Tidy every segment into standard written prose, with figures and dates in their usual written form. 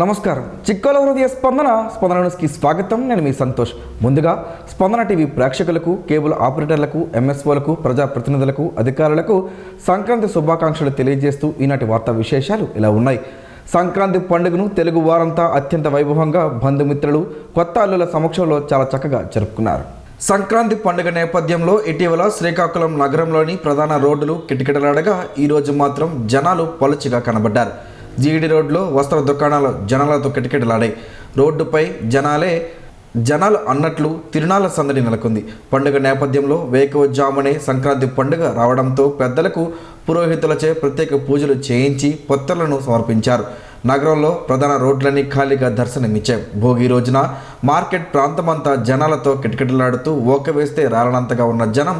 నమస్కారం. చిక్కల హృదయ స్పందన న్యూస్కి స్వాగతం. నేను మీ సంతోష్. ముందుగా స్పందన టీవీ ప్రేక్షకులకు, కేబుల్ ఆపరేటర్లకు, ఎంఎస్ఓలకు, ప్రజాప్రతినిధులకు, అధికారులకు సంక్రాంతి శుభాకాంక్షలు తెలియజేస్తూ ఈనాటి వార్తా విశేషాలు ఇలా ఉన్నాయి. సంక్రాంతి పండుగను తెలుగు వారంతా అత్యంత వైభవంగా బంధుమిత్రులు, కొత్త అల్లుల సమక్షంలో చాలా చక్కగా జరుపుకున్నారు. సంక్రాంతి పండుగ నేపథ్యంలో ఇటీవల శ్రీకాకుళం నగరంలోని ప్రధాన రోడ్డులు కిటకిటలాడగా ఈరోజు మాత్రం జనాలు పలుచగా కనబడ్డారు. జీడి రోడ్లో వస్త్ర దుకాణాలు జనాలతో కిటకిటలాడాయి. రోడ్డుపై జనాలు అన్నట్లు తిరునాళ్ల సందడి నెలకొంది. పండుగ నేపథ్యంలో వేకువజామునే సంక్రాంతి పండుగ రావడంతో పెద్దలకు పురోహితులచే ప్రత్యేక పూజలు చేయించి పొత్తలను సమర్పించారు. నగరంలో ప్రధాన రోడ్లన్నీ ఖాళీగా దర్శనమిచ్చాయి. భోగి రోజున మార్కెట్ ప్రాంతమంతా జనాలతో కిటకిటలాడుతూ ఓక వేస్తే రాలనంతగా ఉన్న జనం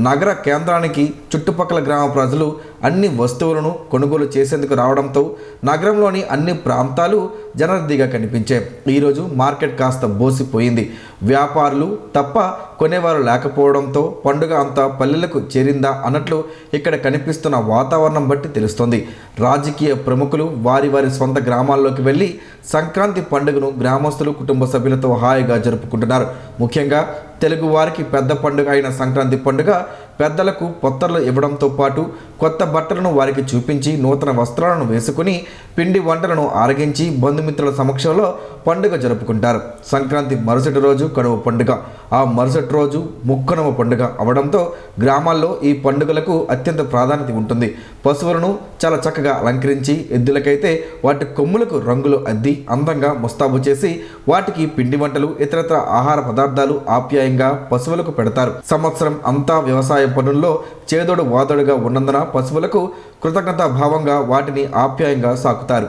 నగర కేంద్రానికి చుట్టుపక్కల గ్రామ ప్రజలు అన్ని వస్తువులను కొనుగోలు చేసేందుకు రావడంతో నగరంలోని అన్ని ప్రాంతాలు జనరద్దీగా కనిపించాయి. ఈరోజు మార్కెట్ కాస్త బోసిపోయింది. వ్యాపారులు తప్ప కొనేవారు లేకపోవడంతో పండుగ అంతా పల్లెలకు చేరిందా అన్నట్లు ఇక్కడ కనిపిస్తున్న వాతావరణం బట్టి తెలుస్తోంది. రాజకీయ ప్రముఖులు వారి స్వంత గ్రామాల్లోకి వెళ్ళి సంక్రాంతి పండుగను గ్రామస్తులు, కుటుంబ సభ్యులతో హాయిగా జరుపుకుంటున్నారు. ముఖ్యంగా తెలుగు వారికి పెద్ద పండుగ అయిన సంక్రాంతి పండుగ పెద్దలకు పొత్తర్లు ఇవ్వడంతో పాటు కొత్త బట్టలను వారికి చూపించి నూతన వస్త్రాలను వేసుకుని పిండి వంటలను ఆరగించి బంధుమిత్రుల సమక్షంలో పండుగ జరుపుకుంటారు. సంక్రాంతి మరుసటి రోజు కనుమ పండుగ, ఆ మరుసటి రోజు ముక్కనుమ పండుగ అవడంతో గ్రామాల్లో ఈ పండుగలకు అత్యంత ప్రాధాన్యత ఉంటుంది. పశువులను చాలా చక్కగా అలంకరించి, ఎద్దులకైతే వాటి కొమ్ములకు రంగులు అద్ది అందంగా ముస్తాబు చేసి వాటికి పిండి వంటలు, ఇతరత్ర ఆహార పదార్థాలు ఆప్యాయంగా పశువులకు పెడతారు. సంవత్సరం అంతా వ్యవసాయ పనుల్లో చేదోడు వాదోడుగా ఉన్నందున పశువులకు కృతజ్ఞతా భావంగా వాటిని ఆప్యాయంగా సాకుతారు.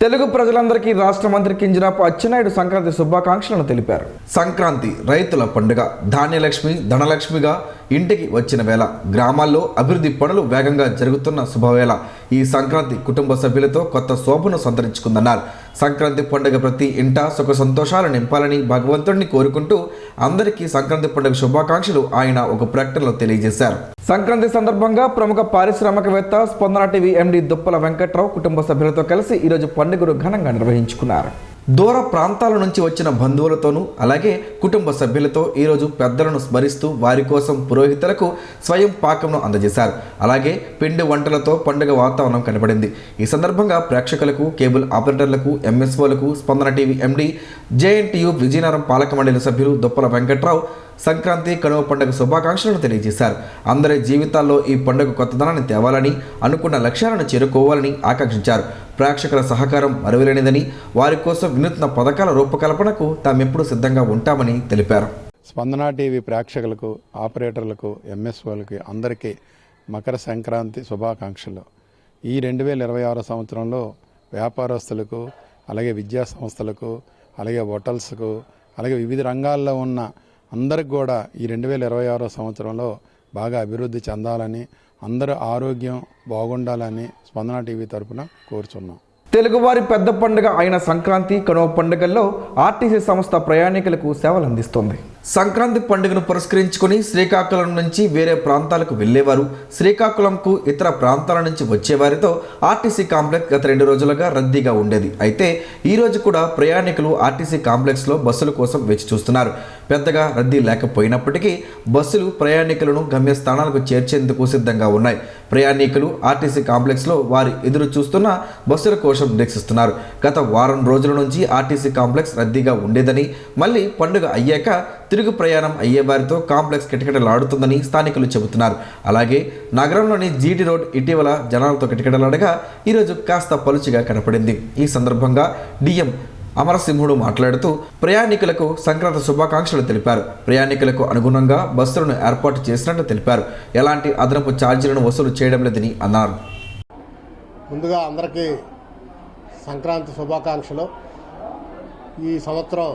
తెలుగు ప్రజలందరికీ రాష్ట్ర మంత్రి కింజరాపు అచ్చెన్నాయుడు సంక్రాంతి శుభాకాంక్షలను తెలిపారు. సంక్రాంతి రైతుల పండుగ, ధాన్యలక్ష్మి ధనలక్ష్మిగా ఇంటికి వచ్చిన వేళ, గ్రామాల్లో అభివృద్ధి పనులు వేగంగా జరుగుతున్న శుభవేళ ఈ సంక్రాంతి కుటుంబ సభ్యులతో కొత్త శోభను సంతరించుకుందన్నారు. సంక్రాంతి పండుగ ప్రతి ఇంట సుఖ సంతోషాలు నింపాలని భగవంతుడిని కోరుకుంటూ అందరికీ సంక్రాంతి పండుగ శుభాకాంక్షలు ఆయన ఒక ప్రకటనలో తెలియజేశారు. సంక్రాంతి సందర్భంగా ప్రముఖ పారిశ్రామికవేత్త స్పందన టీవీ ఎండి దుప్పల వెంకట్రావు కుటుంబ సభ్యులతో కలిసి ఈరోజు పండుగను ఘనంగా నిర్వహించుకున్నారు. దూర ప్రాంతాల నుంచి వచ్చిన బంధువులతోనూ అలాగే కుటుంబ సభ్యులతో ఈరోజు పెద్దలను స్మరిస్తూ వారి కోసం పురోహితులకు స్వయం పాకంను అందజేశారు. అలాగే పిండి వంటలతో పండుగ వాతావరణం కనబడింది. ఈ సందర్భంగా ప్రేక్షకులకు, కేబుల్ ఆపరేటర్లకు, ఎంఎస్ఓలకు స్పందన టీవీ ఎండి, జేఎన్టీయూ విజయనగరం పాలక మండలి సభ్యులు దుప్పల వెంకట్రావు సంక్రాంతి కనుమ పండుగ శుభాకాంక్షలను తెలియజేశారు. అందరి జీవితాల్లో ఈ పండుగ కొత్తదనాన్ని తేవాలని, అనుకున్న లక్ష్యాలను చేరుకోవాలని ఆకాంక్షించారు. ప్రేక్షకుల సహకారం మరువలేనిదని, వారి కోసం వినూత్న పథకాల రూపకల్పనకు తామెప్పుడు సిద్ధంగా ఉంటామని తెలిపారు. స్పందన టీవీ ప్రేక్షకులకు, ఆపరేటర్లకు, ఎంఎస్ఓలకి అందరికీ మకర సంక్రాంతి శుభాకాంక్షలు. ఈ 2026 సంవత్సరంలో వ్యాపారస్తులకు, అలాగే విద్యా సంస్థలకు, అలాగే హోటల్స్కు, అలాగే వివిధ రంగాల్లో ఉన్న అందరికి కూడా ఈ 2026 సంవత్సరంలో బాగా అభివృద్ధి చెందాలని, అందరూ ఆరోగ్యం బాగుండాలని స్పందన టీవీ తరఫున కోరుచున్నాం. తెలుగువారి పెద్ద పండుగ అయిన సంక్రాంతి కనుమ పండుగల్లో ఆర్టీసీ సంస్థ ప్రయాణికులకు సేవలు అందిస్తోంది. సంక్రాంతి పండుగను పురస్కరించుకుని శ్రీకాకుళం నుంచి వేరే ప్రాంతాలకు వెళ్లేవారు, శ్రీకాకుళంకు ఇతర ప్రాంతాల నుంచి వచ్చేవారితో ఆర్టీసీ కాంప్లెక్స్ గత 2 రోజులుగా రద్దీగా ఉండేది. అయితే ఈ రోజు కూడా ప్రయాణికులు ఆర్టీసీ కాంప్లెక్స్లో బస్సుల కోసం వేచి చూస్తున్నారు. పెద్దగా రద్దీ లేకపోయినప్పటికీ బస్సులు ప్రయాణికులను గమ్యస్థానాలకు చేర్చేందుకు సిద్ధంగా ఉన్నాయి. ప్రయాణికులు ఆర్టీసీ కాంప్లెక్స్లో వారి ఎదురు చూస్తున్న బస్సుల కోసం నిరీక్షిస్తున్నారు. గత వారం రోజుల నుంచి ఆర్టీసీ కాంప్లెక్స్ రద్దీగా ఉండేదని, మళ్ళీ పండుగ అయ్యాక తిరుగు ప్రయాణం అయ్యే వారితో కాంప్లెక్స్ కిటకిటలాడుతుందని స్థానికులు చెబుతున్నారు. అలాగే నగరంలోని జీడి రోడ్ ఇటీవల జనాలతో కిటకిటలాడగా ఈరోజు కాస్త పలుచగా కనపడింది. ఈ సందర్భంగా డిఎం అమరసింహుడు మాట్లాడుతూ ప్రయాణికులకు సంక్రాంతి శుభాకాంక్షలు తెలిపారు. ప్రయాణికులకు అనుగుణంగా బస్సులను ఏర్పాటు చేసినట్లు తెలిపారు. ఎలాంటి అదనపు ఛార్జీలను వసూలు చేయడం లేదని అన్నారు. ముందుగా అందరికీ సంక్రాంతి శుభాకాంక్షలు. ఈ సంవత్సరం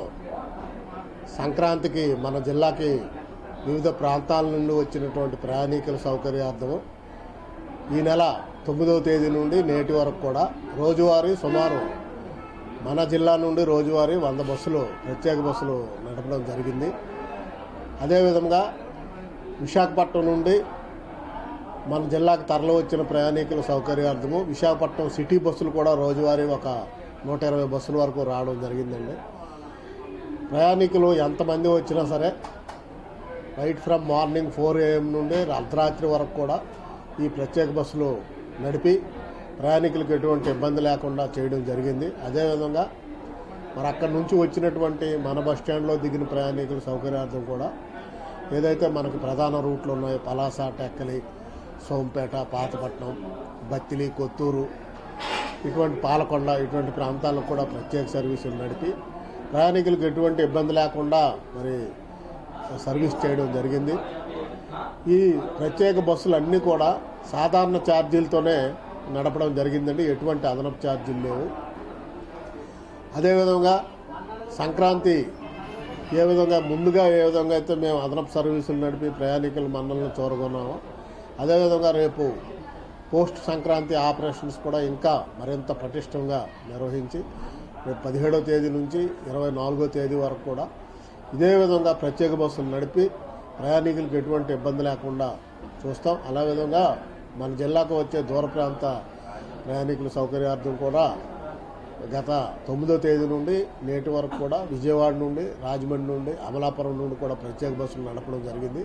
సంక్రాంతికి మన జిల్లాకి వివిధ ప్రాంతాల నుండి వచ్చినటువంటి ప్రయాణికుల సౌకర్యార్థము ఈ నెల 9వ తేదీ నుండి నేటి వరకు కూడా రోజువారీ సుమారు మన జిల్లా నుండి రోజువారీ 100 బస్సులు, ప్రత్యేక బస్సులు నడపడం జరిగింది. అదేవిధంగా విశాఖపట్నం నుండి మన జిల్లాకు తరలి వచ్చిన ప్రయాణికుల సౌకర్యార్థము విశాఖపట్నం సిటీ బస్సులు కూడా రోజువారీ ఒక 120 బస్సుల వరకు రావడం జరిగిందండి. ప్రయాణికులు ఎంతమంది వచ్చినా సరే రైట్ ఫ్రమ్ మార్నింగ్ 4 AM నుండి అర్ధరాత్రి వరకు కూడా ఈ ప్రత్యేక బస్సులు నడిపి ప్రయాణికులకు ఎటువంటి ఇబ్బంది లేకుండా చేయడం జరిగింది. అదేవిధంగా మరి అక్కడి నుంచి వచ్చినటువంటి మన బస్ స్టాండ్లో దిగిన ప్రయాణికుల సౌకర్యార్థం కూడా ఏదైతే మనకు ప్రధాన రూట్లు ఉన్నాయో పలాస, టెక్కలి, సోంపేట, పాతపట్నం, బత్తిలి, కొత్తూరు, ఇటువంటి పాలకొండ ఇటువంటి ప్రాంతాలకు కూడా ప్రత్యేక సర్వీసులు నడిపి ప్రయాణికులకు ఎటువంటి ఇబ్బంది లేకుండా మరి సర్వీస్ చేయడం జరిగింది. ఈ ప్రత్యేక బస్సులు అన్నీ కూడా సాధారణ ఛార్జీలతోనే నడపడం జరిగిందండి. ఎటువంటి అదనపు ఛార్జీలు లేవు. అదేవిధంగా సంక్రాంతి ఏ విధంగా ముందుగా ఏ విధంగా అయితే మేము అదనపు సర్వీసులు నడిపి ప్రయాణికుల మన్నలను చూరగొన్నామో అదేవిధంగా రేపు పోస్ట్ సంక్రాంతి ఆపరేషన్స్ కూడా ఇంకా మరింత పటిష్టంగా నిర్వహించి రేపు 17వ తేదీ నుంచి 24వ తేదీ వరకు కూడా ఇదే విధంగా ప్రత్యేక బస్సులు నడిపి ప్రయాణికులకు ఎటువంటి ఇబ్బంది లేకుండా చూస్తాం. అలా విధంగా మన జిల్లాకు వచ్చే దూర ప్రాంత ప్రయాణికుల సౌకర్యార్థం కూడా గత 9వ తేదీ నుండి నేటి వరకు కూడా విజయవాడ నుండి, రాజమండ్రి నుండి, అమలాపురం నుండి కూడా ప్రత్యేక బస్సులు నడపడం జరిగింది.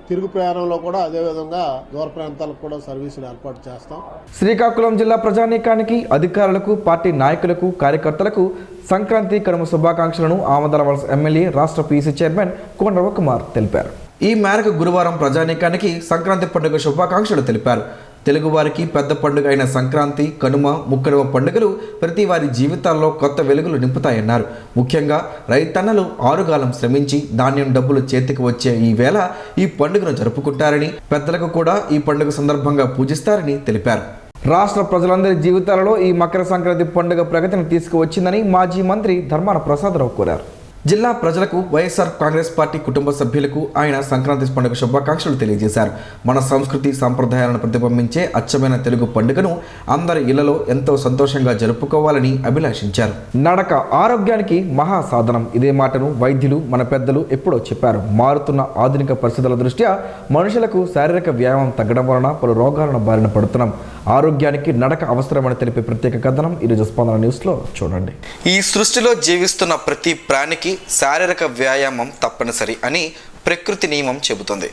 తిరుగు ప్రయాణంలో కూడా అదేవిధంగా దూర ప్రాంతాలకు కూడా సర్వీసులు ఏర్పాటు చేస్తాం. శ్రీకాకుళం జిల్లా ప్రజానీకానికి, అధికారులకు, పార్టీ నాయకులకు, కార్యకర్తలకు సంక్రాంతి కనుమ శుభాకాంక్షలను ఆమదాలవలస ఎమ్మెల్యే, రాష్ట్ర పీసీ చైర్మన్ కోన రవికుమార్ తెలిపారు. ఈ మేరకు గురువారం ప్రజానీకానికి సంక్రాంతి పండుగ శుభాకాంక్షలు తెలిపారు. తెలుగువారికి పెద్ద పండుగ అయిన సంక్రాంతి, కనుమ, ముక్కనుమ పండుగలు ప్రతి వారి జీవితాల్లో కొత్త వెలుగులు నింపుతాయన్నారు. ముఖ్యంగా రైతన్నలు ఆరుగాలం శ్రమించి ధాన్యం డబ్బులు చేతికి వచ్చే ఈ వేళ ఈ పండుగను జరుపుకుంటారని, పెద్దలకు కూడా ఈ పండుగ సందర్భంగా పూజిస్తారని తెలిపారు. రాష్ట్ర ప్రజలందరి జీవితాలలో ఈ మకర సంక్రాంతి పండుగ ప్రగతిని తీసుకువచ్చిందని మాజీ మంత్రి ధర్మాన ప్రసాదరావు కోరారు. జిల్లా ప్రజలకు, వైఎస్ఆర్ కాంగ్రెస్ పార్టీ కుటుంబ సభ్యులకు ఆయన సంక్రాంతి పండుగ శుభాకాంక్షలు తెలియజేశారు. మన సంస్కృతి సంప్రదాయాలను ప్రతిబింబించే అచ్చమైన తెలుగు పండుగను అందరి ఇళ్లలో ఎంతో సంతోషంగా జరుపుకోవాలని అభిలాషించారు. నడక ఆరోగ్యానికి మహా సాధనం. ఇదే మాటను వైద్యులు, మన పెద్దలు ఎప్పుడో చెప్పారు. మారుతున్న ఆధునిక పరిస్థితుల దృష్ట్యా మనుషులకు శారీరక వ్యాయామం తగ్గడం వలన పలు రోగాలను బారిన పడుతున్నాం. ఆరోగ్యానికి నడక అవసరమని తెలిపే ప్రత్యేక కథనం ఈరోజు స్పందన న్యూస్లో చూడండి. ఈ సృష్టిలో జీవిస్తున్న ప్రతి ప్రాణికి శారీరక వ్యాయామం తప్పనిసరి అని ప్రకృతి నియమం చెబుతుంది.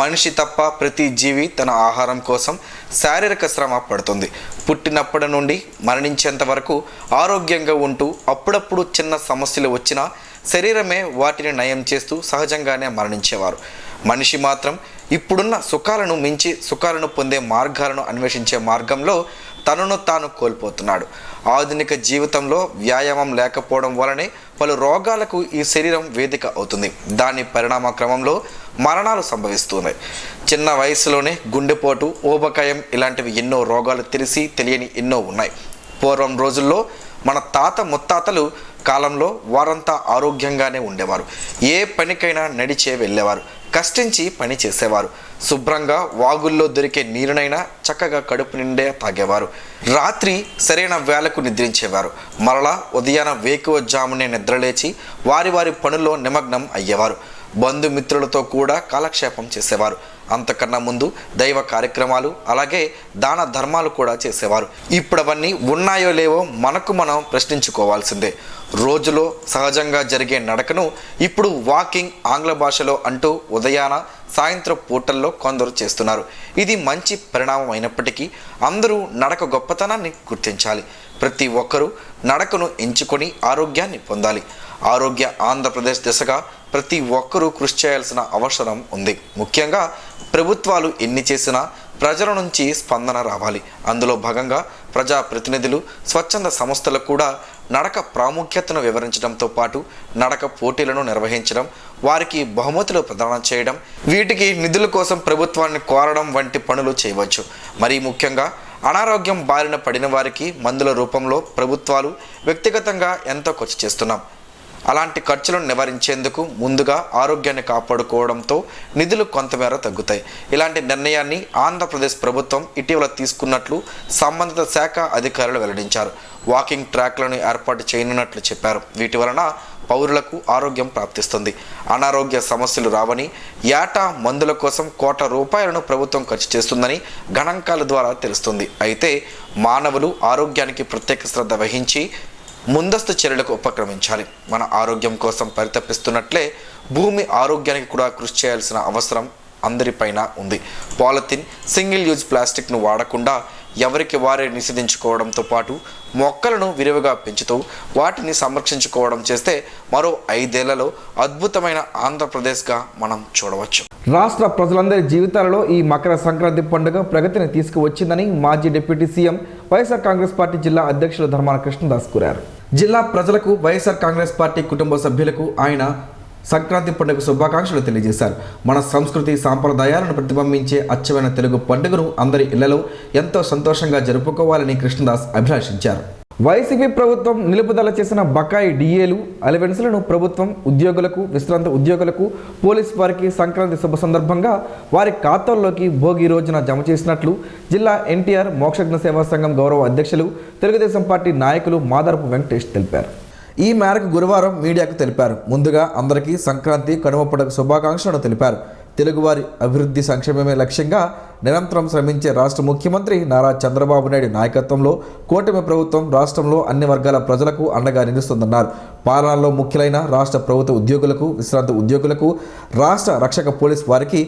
మనిషి తప్ప ప్రతి జీవి తన ఆహారం కోసం శారీరక శ్రమ పడుతుంది. పుట్టినప్పటి నుండి మరణించేంత వరకు ఆరోగ్యంగా ఉంటూ అప్పుడప్పుడు చిన్న సమస్యలు వచ్చినా శరీరమే వాటిని నయం చేస్తూ సహజంగానే మరణించేవారు. మనిషి మాత్రం ఇప్పుడున్న సుఖాలను మించి సుఖాలను పొందే మార్గాలను అన్వేషించే మార్గంలో తనను తాను కోల్పోతున్నాడు. ఆధునిక జీవితంలో వ్యాయామం లేకపోవడం వలనే పలు రోగాలకు ఈ శరీరం వేదిక అవుతుంది. దాని పరిణామ క్రమంలో మరణాలు సంభవిస్తున్నాయి. చిన్న వయసులోనే గుండెపోటు, ఊబకాయం ఇలాంటివి ఎన్నో రోగాలు తెలియని ఎన్నో ఉన్నాయి. పూర్వం రోజుల్లో మన తాత ముత్తాతలు కాలంలో వారంతా ఆరోగ్యంగానే ఉండేవారు. ఏ పనికైనా నడిచే వెళ్ళేవారు, కష్టించి పని చేసేవారు. శుభ్రంగా వాగుల్లో దొరికే నీరునైనా చక్కగా కడుపు నిండే తాగేవారు. రాత్రి సరైన వేళకు నిద్రించేవారు. మరలా ఉదయాన వేకువజామునే నిద్రలేచి వారి పనుల్లో నిమగ్నం అయ్యేవారు. బంధుమిత్రులతో కూడా కాలక్షేపం చేసేవారు. అంతకన్నా ముందు దైవ కార్యక్రమాలు, అలాగే దాన ధర్మాలు కూడా చేసేవారు. ఇప్పుడు అవన్నీ ఉన్నాయో లేవో మనకు మనం ప్రశ్నించుకోవాల్సిందే. రోజులో సహజంగా జరిగే నడకను ఇప్పుడు వాకింగ్, ఆంగ్ల భాషలో అంటూ ఉదయాన, సాయంత్రం పూటల్లో కొందరు చేస్తున్నారు. ఇది మంచి పరిణామం అయినప్పటికీ అందరూ నడక గొప్పతనాన్ని గుర్తించాలి. ప్రతి ఒక్కరూ నడకను ఎంచుకొని ఆరోగ్యాన్ని పొందాలి. ఆరోగ్య ఆంధ్రప్రదేశ్ దిశగా ప్రతి ఒక్కరూ కృషి చేయాల్సిన అవసరం ఉంది. ముఖ్యంగా ప్రభుత్వాలు ఎన్ని చేసినా ప్రజల నుంచి స్పందన రావాలి. అందులో భాగంగా ప్రజాప్రతినిధులు, స్వచ్ఛంద సంస్థలు కూడా నడక ప్రాముఖ్యతను వివరించడంతో పాటు నడక పోటీలను నిర్వహించడం, వారికి బహుమతులు ప్రదానం చేయడం, వీటికి నిధుల కోసం ప్రభుత్వాన్ని కోరడం వంటి పనులు చేయవచ్చు. మరీ ముఖ్యంగా అనారోగ్యం బారిన పడిన వారికి మందుల రూపంలో ప్రభుత్వాలు వ్యక్తిగతంగా ఎంతో ఖర్చు చేస్తున్నాం. అలాంటి ఖర్చులను నివారించేందుకు ముందుగా ఆరోగ్యాన్ని కాపాడుకోవడంతో నిధులు కొంతమేర తగ్గుతాయి. ఇలాంటి నిర్ణయాన్ని ఆంధ్రప్రదేశ్ ప్రభుత్వం ఇటీవల తీసుకున్నట్లు సంబంధిత శాఖ అధికారులు వెల్లడించారు. వాకింగ్ ట్రాక్లను ఏర్పాటు చేయనున్నట్లు చెప్పారు. వీటి వలన పౌరులకు ఆరోగ్యం ప్రాప్తిస్తుంది. అనారోగ్య సమస్యలు రావని, ఏటా మందుల కోసం ₹1,00,00,000 ప్రభుత్వం ఖర్చు చేస్తుందని గణాంకాల ద్వారా తెలుస్తుంది. అయితే మానవులు ఆరోగ్యానికి ప్రత్యేక శ్రద్ధ వహించి ముందస్తు చర్యలకు ఉపక్రమించాలి. మన ఆరోగ్యం కోసం పరితపిస్తున్నట్లే భూమి ఆరోగ్యానికి కూడా కృషి చేయాల్సిన అవసరం అందరిపైన ఉంది. పాలిథిన్, సింగిల్ యూజ్ ప్లాస్టిక్ను వాడకుండా ఎవరికి వారే నిషేధించుకోవడంతో పాటు మొక్కలను విరివిగా పెంచుతూ వాటిని సంరక్షించుకోవడం చేస్తే మరో 5 ఏళ్లలో అద్భుతమైన ఆంధ్రప్రదేశ్గా మనం చూడవచ్చు. రాష్ట్ర ప్రజలందరి జీవితాలలో ఈ మకర సంక్రాంతి పండుగ ప్రగతిని తీసుకువచ్చిందని మాజీ deputy CM YSR Congress party జిల్లా అధ్యక్షులు ధర్మాన కృష్ణదాస్ కోరారు. జిల్లా ప్రజలకు వైఎస్ఆర్ కాంగ్రెస్ పార్టీ కుటుంబ సభ్యులకు ఆయన సంక్రాంతి పండుగ శుభాకాంక్షలు తెలియజేశారు. మన సంస్కృతి సాంప్రదాయాలను ప్రతిబింబించే అచ్చమైన తెలుగు పండుగను అందరి ఇళ్లలో ఎంతో సంతోషంగా జరుపుకోవాలని కృష్ణదాస్ అభిలాషించారు. వైసీపీ ప్రభుత్వం నిలుపుదల చేసిన బకాయి డిఏలు, అలవెన్స్లను ప్రభుత్వం ఉద్యోగులకు, విశ్రాంత ఉద్యోగులకు, పోలీసు వారికి సంక్రాంతి శుభ సందర్భంగా వారి ఖాతాల్లోకి భోగి రోజున జమ చేసినట్లు జిల్లా ఎన్టీఆర్ మోక్షజ్ఞ సేవా సంఘం గౌరవ అధ్యక్షులు తెలుగుదేశం పార్టీ నాయకులు మాదారపు వెంకటేష్ తెలిపారు. ఈ మేరకు గురువారం మీడియాకు తెలిపారు. ముందుగా అందరికీ సంక్రాంతి, కనుమ పండుగ శుభాకాంక్షలను తెలిపారు. తెలుగువారి అభివృద్ధి సంక్షేమమే లక్ష్యంగా నిరంతరం శ్రమించే రాష్ట్ర ముఖ్యమంత్రి నారా చంద్రబాబు నాయుడు నాయకత్వంలో కూటమి ప్రభుత్వం రాష్ట్రంలో అన్ని వర్గాల ప్రజలకు అండగా నిలుస్తుందన్నారు. పాలనలో ముఖ్యులైన రాష్ట్ర ప్రభుత్వ ఉద్యోగులకు, విశ్రాంత ఉద్యోగులకు, రాష్ట్ర రక్షక పోలీస్ వారికి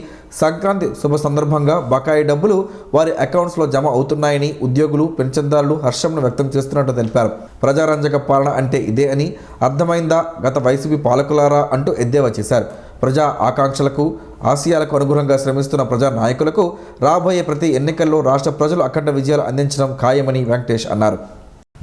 సంక్రాంతి శుభ సందర్భంగా బకాయి డబ్బులు వారి అకౌంట్స్లో జమ అవుతున్నాయని ఉద్యోగులు, పెన్షన్దారులు హర్షంను వ్యక్తం చేస్తున్నట్టు తెలిపారు. ప్రజారంజక పాలన అంటే ఇదే అని అర్థమైందా గత వైసీపీ పాలకులారా అంటూ ఎద్దేవా చేశారు. ప్రజా ఆకాంక్షలకు, ఆశయాలకు అనుగుణంగా శ్రమిస్తున్న ప్రజా నాయకులకు రాబోయే ప్రతి ఎన్నికల్లో రాష్ట్ర ప్రజలు అఖండ విజయాలు అందించడం ఖాయమని వెంకటేష్ అన్నారు.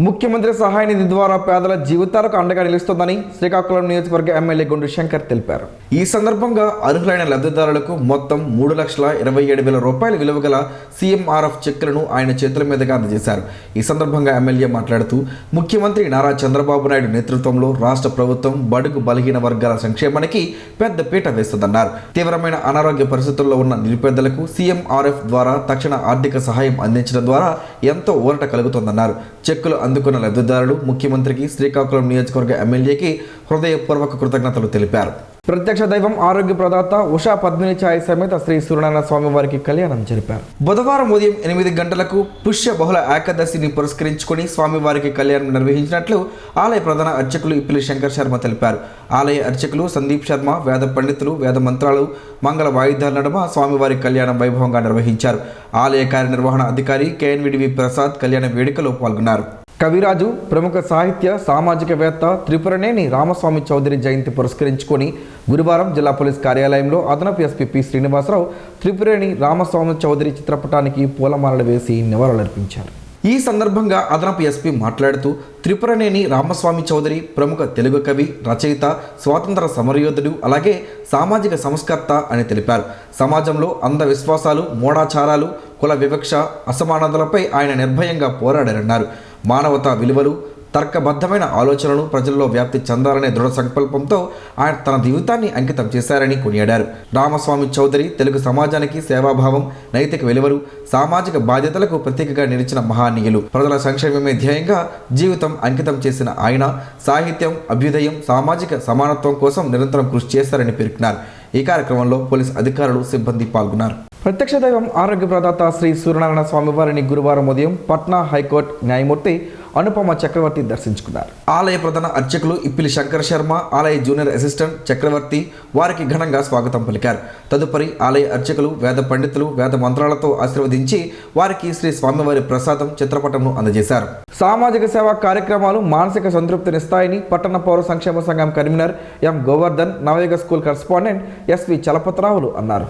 ముఖ్యమంత్రి సహాయ నిధి ద్వారా పేదల జీవితాలకు అండగా నిలుస్తోందని శ్రీకాకుళం నియోజకవర్గ ఎమ్మెల్యే గుండు శంకర్ తెలిపారు. ఈ సందర్భంగా అర్హులైన లబ్ధిదారులకు మొత్తం 3,27,000 రూపాయల విలువ గల CMRF చెక్కులను ఆయన చేతుల మీదుగా అందజేశారు. ఈ సందర్భంగా ఎమ్మెల్యే మాట్లాడుతూ ముఖ్యమంత్రి నారా చంద్రబాబు నాయుడు నేతృత్వంలో రాష్ట్ర ప్రభుత్వం బడుగు బలహీన వర్గాల సంక్షేమానికి పెద్ద పీట వేస్తుందన్నారు. తీవ్రమైన అనారోగ్య పరిస్థితుల్లో ఉన్న నిరుపేదలకు CMRF ద్వారా తక్షణ ఆర్థిక సహాయం అందించడం ద్వారా ఎంతో ఊరట కలుగుతోందన్నారు. చెక్కులు అందుకున్న లబ్ధిదారులు ముఖ్యమంత్రికి, శ్రీకాకుళం నియోజకవర్గ ఎమ్మెల్యేకి హృదయపూర్వక కృతజ్ఞతలు తెలిపారు. ప్రత్యక్ష దైవం ఆరోగ్య ప్రదాత ఉషా పద్మిని ఛాయ్ సమేత శ్రీ సూర్యనారాయణ స్వామి వారికి కళ్యాణం జరిపారు. బుధవారం ఉదయం 8 గంటలకు పుష్య బహుళ ఏకాదశిని పురస్కరించుకుని స్వామివారికి కళ్యాణం నిర్వహించినట్లు ఆలయ ప్రధాన అర్చకులు ఇప్పిలి శంకర్ శర్మ తెలిపారు. ఆలయ అర్చకులు సందీప్ శర్మ వేద పండితులు వేద మంత్రాలు, మంగళ వాయిద్యాల నడుమ స్వామివారి కళ్యాణం వైభవంగా నిర్వహించారు. ఆలయ కార్యనిర్వహణ అధికారి KNVDV ప్రసాద్ కళ్యాణ వేడుకలో పాల్గొన్నారు. కవిరాజు, ప్రముఖ సాహిత్య సామాజికవేత్త త్రిపురనేని రామస్వామి చౌదరి జయంతి పురస్కరించుకొని గురువారం జిల్లా పోలీస్ కార్యాలయంలో అదనపు ఎస్పీ పి శ్రీనివాసరావు త్రిపురనేని రామస్వామి చౌదరి చిత్రపటానికి పూలమాలలు వేసి నివాళులర్పించారు. ఈ సందర్భంగా అదనపు ఎస్పీ మాట్లాడుతూ త్రిపురనేని రామస్వామి చౌదరి ప్రముఖ తెలుగు కవి, రచయిత, స్వాతంత్ర సమరయోధుడు, అలాగే సామాజిక సంస్కర్త అని తెలిపారు. సమాజంలో అంధవిశ్వాసాలు, మూఢాచారాలు, కుల వివక్ష, అసమానతలపై ఆయన నిర్భయంగా పోరాడారన్నారు. మానవతా విలువలు, తర్కబద్ధమైన ఆలోచనలు ప్రజల్లో వ్యాప్తి చెందాలనే దృఢ సంకల్పంతో ఆయన తన జీవితాన్ని అంకితం చేశారని కొనియాడారు. రామస్వామి చౌదరి తెలుగు సమాజానికి సేవాభావం, నైతిక విలువలు, సామాజిక బాధ్యతలకు ప్రతీకగా నిలిచిన మహానీయులు. ప్రజల సంక్షేమమే ధ్యేయంగా జీవితం అంకితం చేసిన ఆయన సాహిత్యం, అభ్యుదయం, సామాజిక సమానత్వం కోసం నిరంతరం కృషి చేశారని పేర్కొన్నారు. ఈ కార్యక్రమంలో పోలీస్ అధికారులు, సిబ్బంది పాల్గొన్నారు. ప్రత్యక్ష దైవం ఆరోగ్య ప్రదాత శ్రీ సూర్యనారాయణ స్వామి వారిని గురువారం ఉదయం పట్నా హైకోర్టు న్యాయమూర్తి అనుపమ చక్రవర్తి దర్శించుకున్నారు. ఆలయ ప్రధాన అర్చకులు ఇప్పిలి శంకర్ శర్మ, ఆలయ జూనియర్ అసిస్టెంట్ చక్రవర్తి వారికి ఘనంగా స్వాగతం పలికారు. తదుపరి ఆలయ అర్చకులు, వేద పండితులు వేద మంత్రాలతో ఆశీర్వదించి వారికి శ్రీ స్వామివారి ప్రసాదం, చిత్రపటంను అందజేశారు. సామాజిక సేవా కార్యక్రమాలు మానసిక సంతృప్తినిస్తాయని పట్టణ పౌర సంక్షేమ సంఘం కన్వీనర్ ఎం గోవర్ధన్, నవయుగ స్కూల్ కరెస్పాండెంట్ ఎస్వి చలపతిరావులు అన్నారు.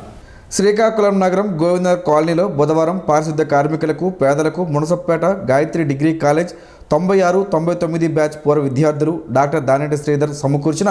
శ్రీకాకుళం నగరం గోవిందర్ కాలనీలో బుధవారం పారిశుద్ధ కార్మికులకు, పేదలకు మునసపేట గాయత్రి డిగ్రీ కాలేజ్ 96, 99 బ్యాచ్ పూర్వ విద్యార్థులు డాక్టర్ దానేటి శ్రీధర్ సమకూర్చిన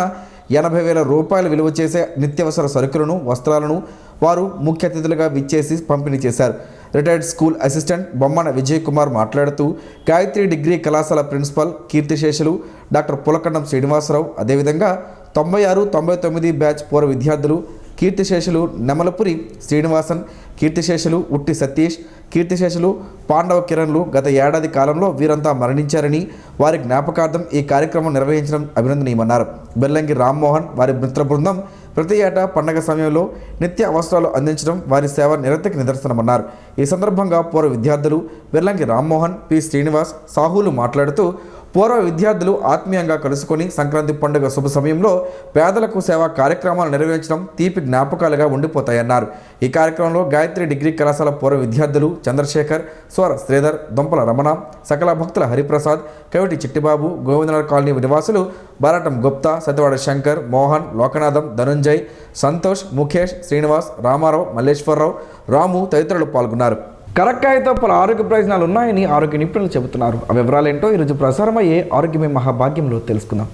80,000 రూపాయలు విలువ చేసే నిత్యావసర సరుకులను, వస్త్రాలను వారు ముఖ్య అతిథులుగా విచ్చేసి పంపిణీ చేశారు. Retired school assistant Bommana Vijay Kumar మాట్లాడుతూ గాయత్రి డిగ్రీ కళాశాల ప్రిన్సిపల్ కీర్తిశేషులు డాక్టర్ పులకండం శ్రీనివాసరావు, అదేవిధంగా 96, 99 బ్యాచ్ పూర్వ విద్యార్థులు కీర్తిశేషులు నెమలపురి శ్రీనివాసన్, కీర్తిశేషులు ఉట్టి సతీష్, కీర్తిశేషులు పాండవ కిరణ్లు గత ఏడాది కాలంలో వీరంతా మరణించారని వారి జ్ఞాపకార్థం ఈ కార్యక్రమం నిర్వహించడం అభినందనీయమన్నారు. బెల్లంగి రామ్మోహన్ వారి మిత్ర బృందం ప్రతి ఏటా పండగ సమయంలో నిత్య అవసరాలు అందించడం వారి సేవ నిరతకి నిదర్శనమన్నారు. ఈ సందర్భంగా పూర్వ విద్యార్థులు బెల్లంగి రామ్మోహన్, పి శ్రీనివాస్, సాహులు మాట్లాడుతూ పూర్వ విద్యార్థులు ఆత్మీయంగా కలుసుకొని సంక్రాంతి పండుగ శుభ సమయంలో పేదలకు సేవా కార్యక్రమాలు నిర్వహించడం తీపి జ్ఞాపకాలుగా ఉండిపోతాయన్నారు. ఈ కార్యక్రమంలో గాయత్రి డిగ్రీ కళాశాల పూర్వ విద్యార్థులు చంద్రశేఖర్, స్వర శ్రీధర్, దొంపల రమణ, సకల భక్తుల హరిప్రసాద్, కవిటి చిట్టిబాబు, గోవిందనగర్ కాలనీ నివాసులు బారాటం గుప్తా, సత్యవాడ శంకర్, మోహన్, లోకనాథం, ధనుంజయ్, సంతోష్, ముఖేష్, శ్రీనివాస్, రామారావు, మల్లేశ్వరరావు, రాము తదితరులు పాల్గొన్నారు. కరక్కాయతో పలు ఆరోగ్య ప్రయోజనాలు ఉన్నాయని ఆరోగ్య నిపుణులు చెబుతున్నారు. ఆ వివరాలేంటో ఈరోజు ప్రసారమయ్యే ఆరోగ్యమే మహాభాగ్యంలో తెలుసుకుందాం.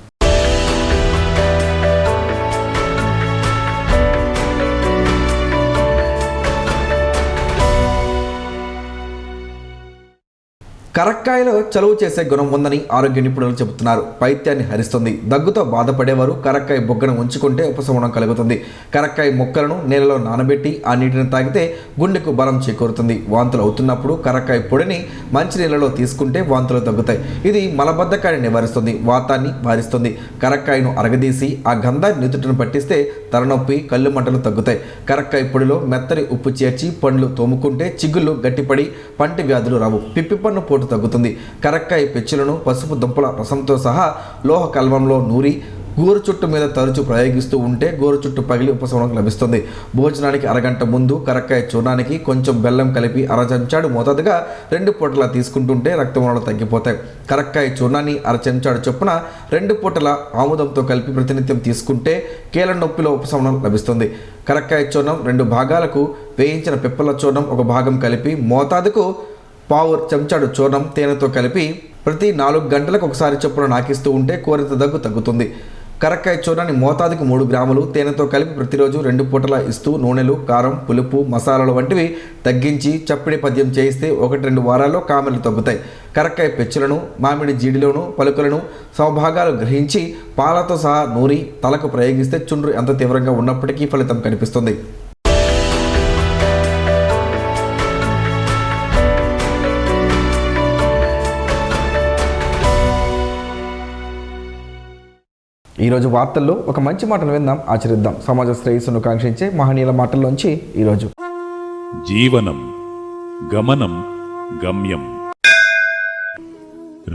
కరక్కాయలో చలువ చేసే గుణం ఉందని ఆరోగ్య నిపుణులు చెబుతున్నారు. పైత్యాన్ని హరిస్తుంది. దగ్గుతో బాధపడేవారు కరక్కాయ బొగ్గను ఉంచుకుంటే ఉపశమనం కలుగుతుంది. కరక్కాయ ముక్కలను నీళ్ళలో నానబెట్టి ఆ నీటిని తాగితే గుండెకు బలం చేకూరుతుంది. వాంతులు అవుతున్నప్పుడు కరక్కాయ పొడిని మంచినీళ్ళలో తీసుకుంటే వాంతులు తగ్గుతాయి. ఇది మలబద్ధకాన్ని నివారిస్తుంది, వాతాన్ని వారిస్తుంది. కరక్కాయను అరగదీసి ఆ గంధాన్ని నుదుటిని పట్టిస్తే తలనొప్పి, కళ్ళు మంటలు తగ్గుతాయి. కరక్కాయ పొడిలో మెత్తని ఉప్పు చేర్చి పండ్లు తోముకుంటే చిగుళ్ళు గట్టిపడి పంటి వ్యాధులు రావు. పిప్పి పన్ను పోటు తగ్గుతుంది. కరక్కాయ పెచ్చులను పసుపు దుంపల రసంతో సహా లోహ కల్వంలో నూరి గోరు చుట్టు మీద తరచూ ప్రయోగిస్తూ ఉంటే గోరు చుట్టు పగిలి ఉపశమనం లభిస్తుంది. భోజనానికి అరగంట ముందు కరక్కాయ చూర్ణానికి కొంచెం బెల్లం కలిపి అరచెంచాడు మోతాదుగా 2 పూటలా తీసుకుంటుంటే రక్తమూలాలు తగ్గిపోతాయి. కరక్కాయ చూర్ణాన్ని అరచెంచాడు చొప్పున 2 పూటల ఆముదంతో కలిపి ప్రతినిత్యం తీసుకుంటే కీళ్ళ నొప్పిలో ఉపశమనం లభిస్తుంది. కరక్కాయ చూర్ణం 2 భాగాలకు వేయించిన పిప్పల చూర్ణం 1 భాగం కలిపి మోతాదుకు పావు చెంచాడు చూర్ణం తేనెతో కలిపి ప్రతి 4 గంటలకు ఒకసారి చొప్పున నాకిస్తూ ఉంటే కోరిత దగ్గు తగ్గుతుంది. కరక్కాయ చూర్ణాన్ని మోతాదుకు 3 గ్రాములు తేనెతో కలిపి ప్రతిరోజు 2 పూటలా ఇస్తూ నూనెలు, కారం, పులుపు, మసాలాలు వంటివి తగ్గించి చప్పిడి పద్యం చేయిస్తే 1-2 వారాల్లో కామెర్లు తగ్గుతాయి. కరక్కాయ పెచ్చులను మామిడి జీడిలోను పలుకులను సమభాగాలు గ్రహించి పాలతో సహా నూరి తలకు ప్రయోగిస్తే చుండ్రు ఎంత తీవ్రంగా ఉన్నప్పటికీ ఫలితం కనిపిస్తుంది. ఈరోజు వార్తల్లో ఒక మంచి మాటను విందాం, ఆచరిద్దాం. సమాజ శ్రేయస్సును కాంక్షించే మహనీయుల మాటల్లోంచి ఈరోజు. జీవనం గమనం గమ్యం.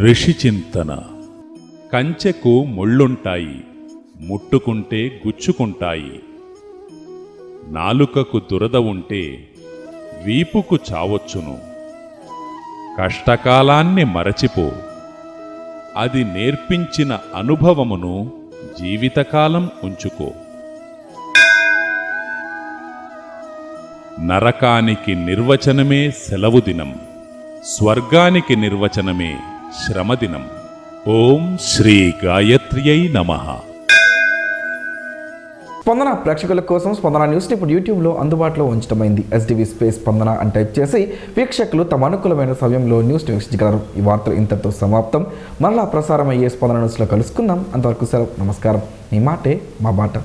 ఋషి చింతన. కంచెకు ముళ్ళుంటాయి, ముట్టుకుంటే గుచ్చుకుంటాయి. నాలుకకు దురద ఉంటే వీపుకు చావొచ్చును. కష్టకాలాన్ని మరచిపో, అది నేర్పించిన అనుభవమును జీవితకాలం ఉంచుకో. నరకానికి నిర్వచనమే సెలవు దినం, స్వర్గానికి నిర్వచనమే శ్రమదినం. ఓం శ్రీ గాయత్ర్యై నమః. స్పందన ప్రేక్షకుల కోసం స్పందన న్యూస్ని ఇప్పుడు యూట్యూబ్లో అందుబాటులో ఉంచడమైంది. ఎస్టీవీ స్పేస్ స్పందన అని టైప్ చేసి వీక్షకులు తమ అనుకూలమైన సమయంలో న్యూస్ వీక్షించగలరు. ఈ వార్తలు ఇంతటితో సమాప్తం. మరలా ప్రసారం అయ్యే స్పందన న్యూస్లో కలుసుకుందాం. అంతవరకు సెలవు. నమస్కారం. మీ మాటే మా బాట.